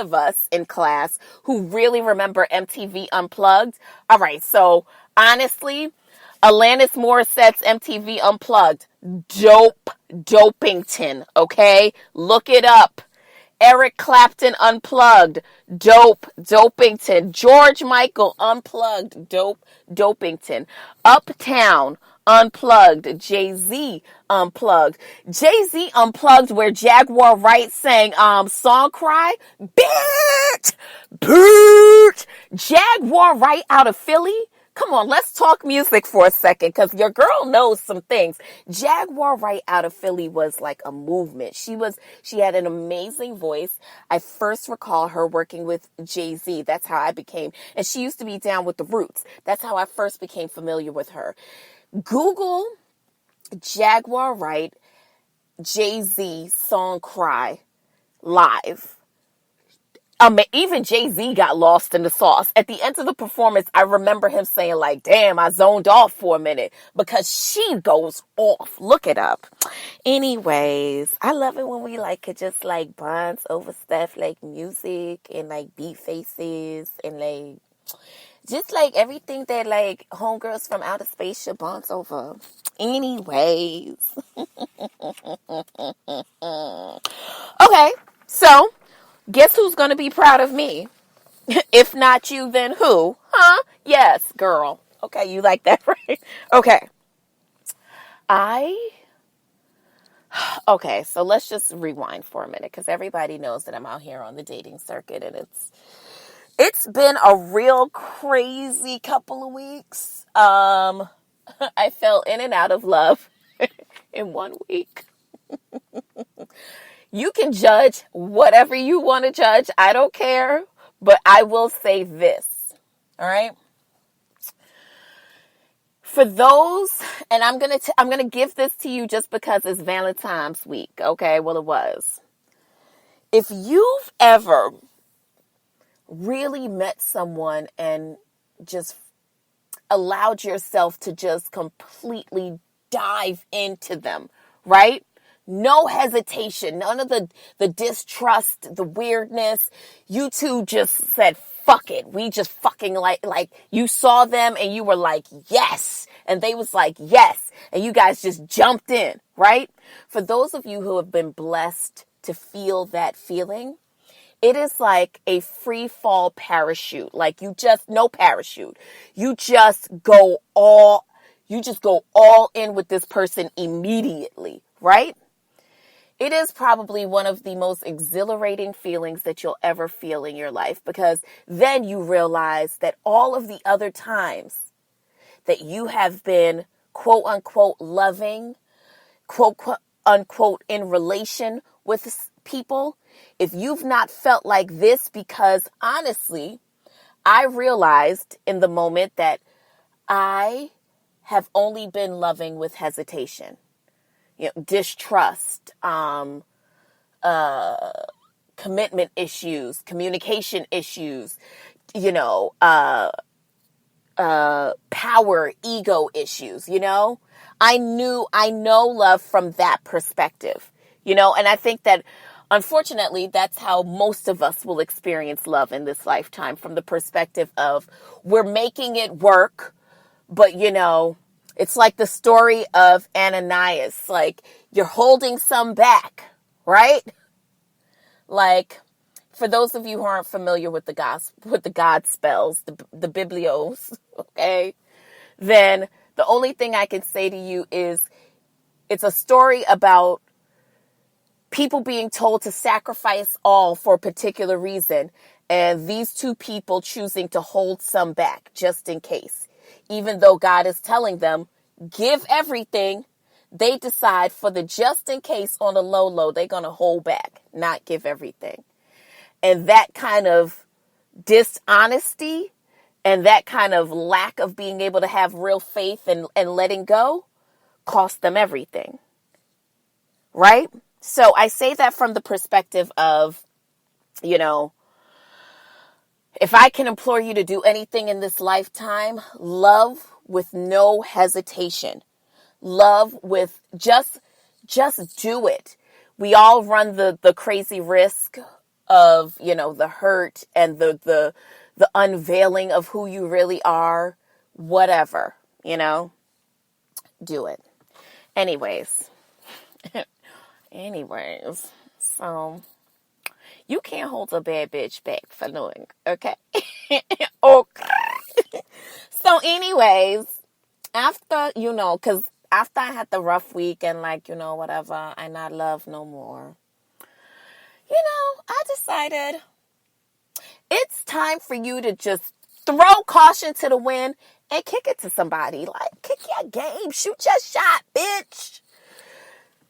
of us in class who really remember MTV Unplugged. All right, so honestly, Alanis Morissette's MTV Unplugged, dopington, okay? Look it up. Eric Clapton Unplugged, dopington. George Michael Unplugged, dopington. Uptown Unplugged, Jay-Z Unplugged. Jay-Z Unplugged where Jaguar Wright sang Song Cry. Bitch! Jaguar Wright out of Philly. Come on, let's talk music for a second because your girl knows some things. Jaguar Wright out of Philly was like a movement. She had an amazing voice. I first recall her working with Jay-Z. That's how I became, and she used to be down with the Roots. That's how I first became familiar with her. Google Jaguar Wright, Jay-Z song Cry live. Even Jay-Z got lost in the sauce. At the end of the performance, I remember him saying like, damn, I zoned off for a minute because she goes off. Look it up. Anyways, I love it when we like could just like bond over stuff like music and like beat faces and like just like everything that like homegirls from outer space should bond over. Anyways. Okay, so guess who's going to be proud of me? If not you, then who? Huh? Yes, girl. Okay, you like that, right? Okay. Okay, so let's just rewind for a minute because everybody knows that I'm out here on the dating circuit and it's been a real crazy couple of weeks. I fell in and out of love in 1 week. You can judge whatever you want to judge. I don't care. But I will say this. All right. For those, and I'm going to give this to you just because it's Valentine's week. Okay. Well, it was. If you've ever really met someone and just allowed yourself to just completely dive into them, right? No hesitation, none of the distrust, the weirdness. You two just said, fuck it. We just fucking like you saw them and you were like, yes. And they was like, yes. And you guys just jumped in, right? For those of you who have been blessed to feel that feeling, it is like a free fall parachute. Like no parachute. You just go all in with this person immediately, right? It is probably one of the most exhilarating feelings that you'll ever feel in your life because then you realize that all of the other times that you have been quote unquote loving, quote unquote in relation with people, if you've not felt like this, because honestly, I realized in the moment that I have only been loving with hesitation. Distrust, commitment issues, communication issues, power, ego issues, I know love from that perspective, and I think that unfortunately, that's how most of us will experience love in this lifetime, from the perspective of we're making it work, but it's like the story of Ananias. Like, you're holding some back, right? Like, for those of you who aren't familiar with the God spells, the Biblios, okay, then the only thing I can say to you is it's a story about people being told to sacrifice all for a particular reason, and these two people choosing to hold some back just in case. Even though God is telling them, give everything, they decide for the just in case on the low, they're going to hold back, not give everything. And that kind of dishonesty and that kind of lack of being able to have real faith and letting go cost them everything. Right? So I say that from the perspective of, if I can implore you to do anything in this lifetime, love with no hesitation. Love with just do it. We all run the crazy risk of, the hurt and the unveiling of who you really are, whatever, do it. Anyways, so you can't hold a bad bitch back for knowing, okay? Okay. So anyways, after, because after I had the rough week and whatever, I not love no more, I decided it's time for you to just throw caution to the wind and kick it to somebody. Like, kick your game. Shoot your shot, bitch.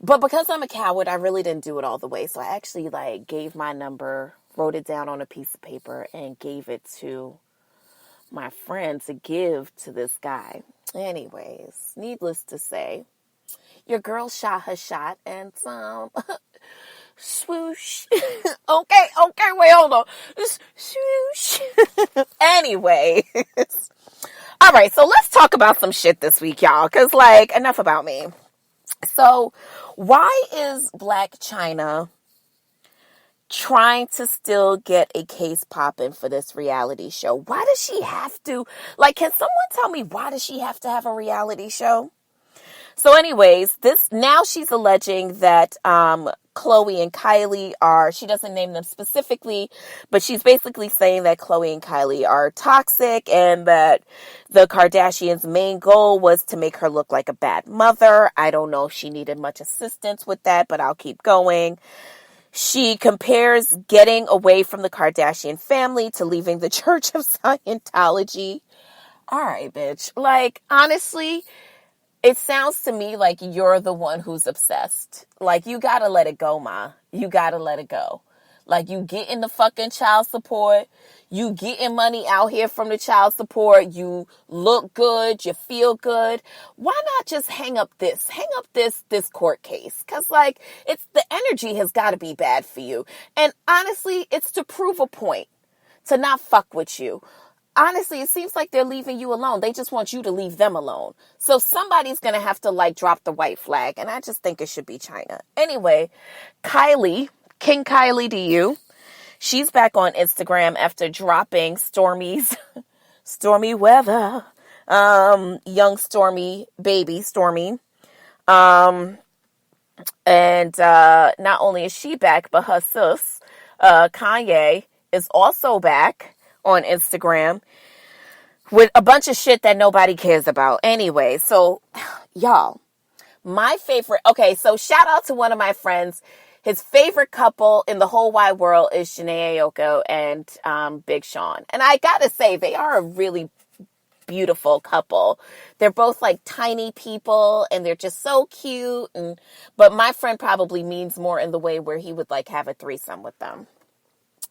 But because I'm a coward, I really didn't do it all the way. So I actually, gave my number, wrote it down on a piece of paper, and gave it to my friend to give to this guy. Anyways, needless to say, your girl shot her shot, and swoosh. Okay, wait, hold on. Swoosh. Anyways. All right, so let's talk about some shit this week, y'all, because, enough about me. So, why is Blacc Chyna trying to still get a case popping for this reality show? Why does she have to? Can someone tell me, why does she have to have a reality show? So anyways, now she's alleging that Chloe and Kylie she doesn't name them specifically, but she's basically saying that Chloe and Kylie are toxic and that the Kardashians' main goal was to make her look like a bad mother. I don't know if she needed much assistance with that, but I'll keep going. She compares getting away from the Kardashian family to leaving the Church of Scientology. All right, bitch. Honestly, it sounds to me like you're the one who's obsessed. You gotta let it go, ma. You gotta let it go. You getting the fucking child support. You getting money out here from the child support. You look good. You feel good. Why not just hang up this court case? Cause it's the energy has got to be bad for you. And honestly, it's to prove a point, to not fuck with you. Honestly, it seems like they're leaving you alone. They just want you to leave them alone. So somebody's going to have to drop the white flag. And I just think it should be Chyna. Anyway, Kylie, King Kylie to you. She's back on Instagram after dropping Stormy's stormy weather. Young Stormy, baby Stormy. And not only is she back, but her sis, Kanye, is also back on Instagram with a bunch of shit that nobody cares about. Anyway, so y'all, my favorite, so shout out to one of my friends. His favorite couple in the whole wide world is Jhené Aiko and Big Sean. And I gotta say, they are a really beautiful couple. They're both tiny people and they're just so cute. But my friend probably means more in the way where he would have a threesome with them.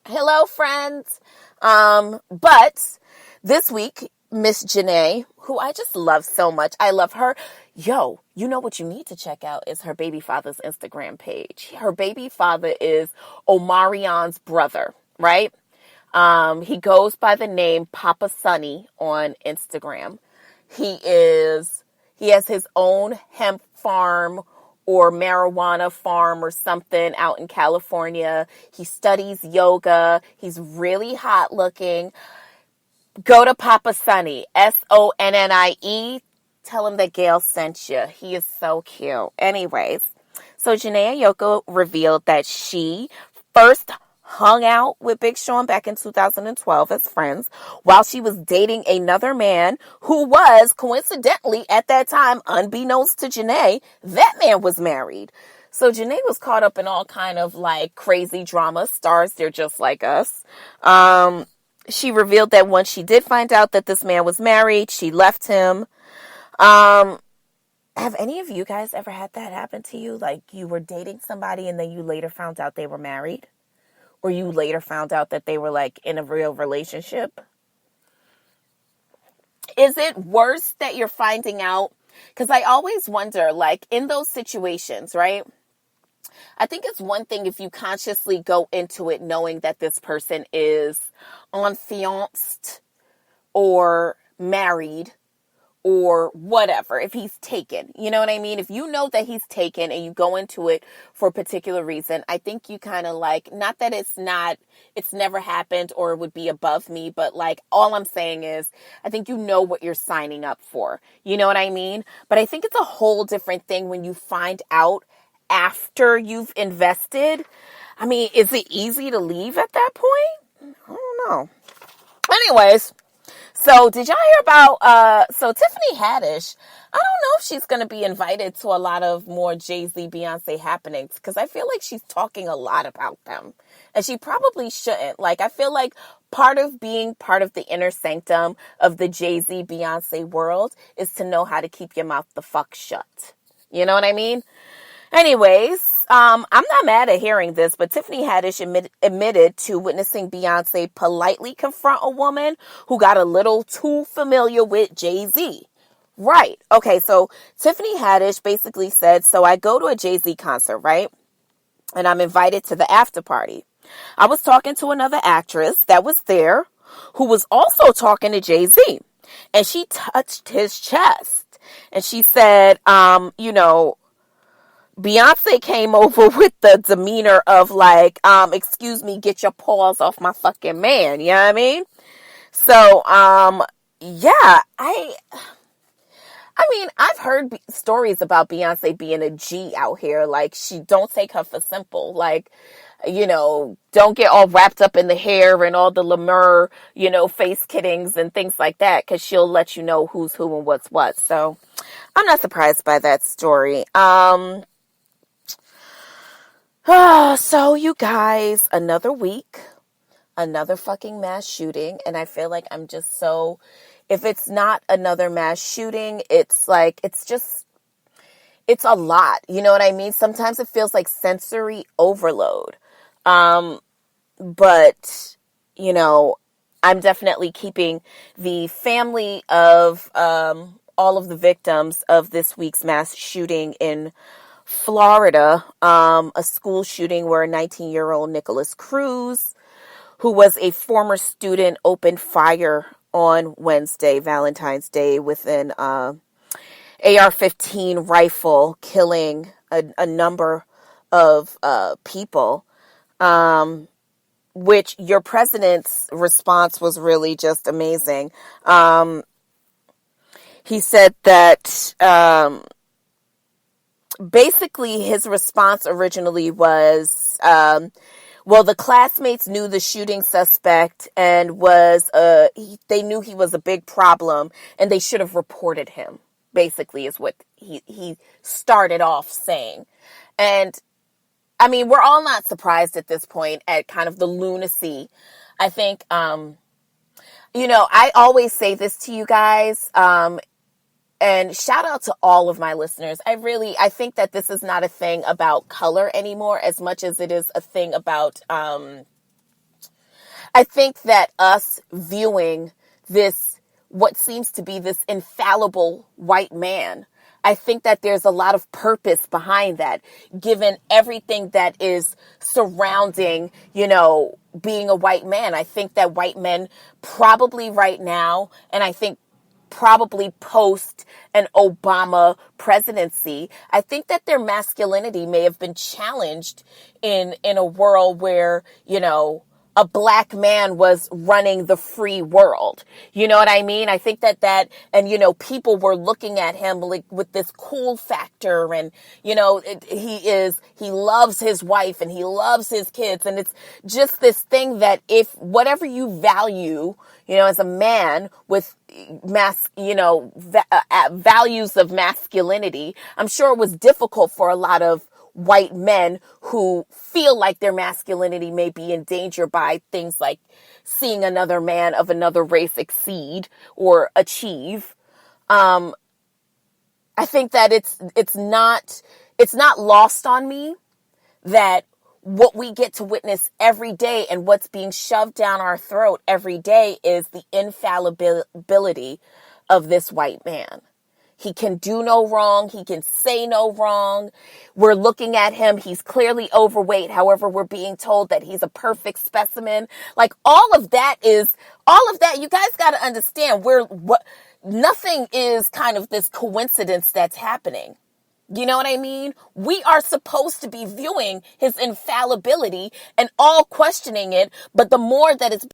Hello, friends. But this week, Miss Jhené, who I just love so much. I love her. Yo, you know what you need to check out is her baby father's Instagram page. Her baby father is Omarion's brother, right? He goes by the name Papa Sunny on Instagram. He has his own hemp farm or marijuana farm or something out in California. He studies yoga. He's really hot looking. Go to Papa Sunny, Sonnie. Tell him that Gail sent you. He is so cute. Anyways, so Jhené Aiko revealed that she first hung out with Big Sean back in 2012 as friends while she was dating another man who was, coincidentally, at that time, unbeknownst to Jhené, that man was married. So Jhené was caught up in all kind of crazy drama. Stars, they're just like us. She revealed that once she did find out that this man was married, she left him. Have any of you guys ever had that happen to you? You were dating somebody and then you later found out they were married? Or you later found out that they were in a real relationship? Is it worse that you're finding out? Because I always wonder, in those situations, right? I think it's one thing if you consciously go into it knowing that this person is enfianced or married or whatever, if he's taken, you know what I mean? If you know that he's taken and you go into it for a particular reason, I think you kind of like, not that it's never happened or it would be above me, but like, all I'm saying is, I think you know what you're signing up for, you know what I mean? But I think it's a whole different thing when you find out after you've invested. I mean, is it easy to leave at that point? I don't know. Anyways, so did y'all hear about, so Tiffany Haddish, I don't know if she's going to be invited to a lot of more Jay-Z, Beyonce happenings, because I feel like she's talking a lot about them. And she probably shouldn't. Like, I feel like part of being part of the inner sanctum of the Jay-Z, Beyonce world is to know how to keep your mouth the fuck shut. You know what I mean? Anyways, I'm not mad at hearing this, but Tiffany Haddish admitted to witnessing Beyonce politely confront a woman who got a little too familiar with Jay-Z. Right. Okay, so Tiffany Haddish basically said, so I go to a Jay-Z concert, right? And I'm invited to the after party. I was talking to another actress that was there who was also talking to Jay-Z. And she touched his chest. And she said, Beyonce came over with the demeanor of like, excuse me, get your paws off my fucking man. You know what I mean? So, yeah, I mean, I've heard stories about Beyonce being a G out here. Like, don't take her for simple. Like, don't get all wrapped up in the hair and all the Lemur, face kiddings and things like that, because she'll let you know who's who and what's what. So I'm not surprised by that story. So you guys, another week, another fucking mass shooting. And I feel like I'm just so, if it's not another mass shooting, it's like, it's a lot. You know what I mean? Sometimes it feels like sensory overload. But, I'm definitely keeping the family of, all of the victims of this week's mass shooting in Florida, a school shooting where a 19-year-old Nicholas Cruz, who was a former student, opened fire on Wednesday, Valentine's Day, with an AR-15 rifle, killing a number of people, which your president's response was really just amazing. He said that basically his response originally was, well, the classmates knew the shooting suspect and they knew he was a big problem and they should have reported him, basically is what he started off saying. And I mean, we're all not surprised at this point at kind of the lunacy. I think, I always say this to you guys, and shout out to all of my listeners. I think that this is not a thing about color anymore as much as it is a thing about, I think that us viewing this, what seems to be this infallible white man, I think that there's a lot of purpose behind that, given everything that is surrounding, being a white man. I think that white men probably right now, and I think probably post an Obama presidency, I think that their masculinity may have been challenged in a world where, a black man was running the free world. You know what I mean? I think and people were looking at him like with this cool factor, and, he loves his wife and he loves his kids. And it's just this thing that if whatever you value, as a man with values of masculinity, I'm sure it was difficult for a lot of white men who feel like their masculinity may be in danger by things like seeing another man of another race exceed or achieve. I think that it's not lost on me that what we get to witness every day and what's being shoved down our throat every day is the infallibility of this white man. He can do no wrong. He can say no wrong. We're looking at him. He's clearly overweight. However, we're being told that he's a perfect specimen. Like all of that, you guys got to understand Nothing is kind of this coincidence that's happening. You know what I mean? We are supposed to be viewing his infallibility and all questioning it, but the more that it's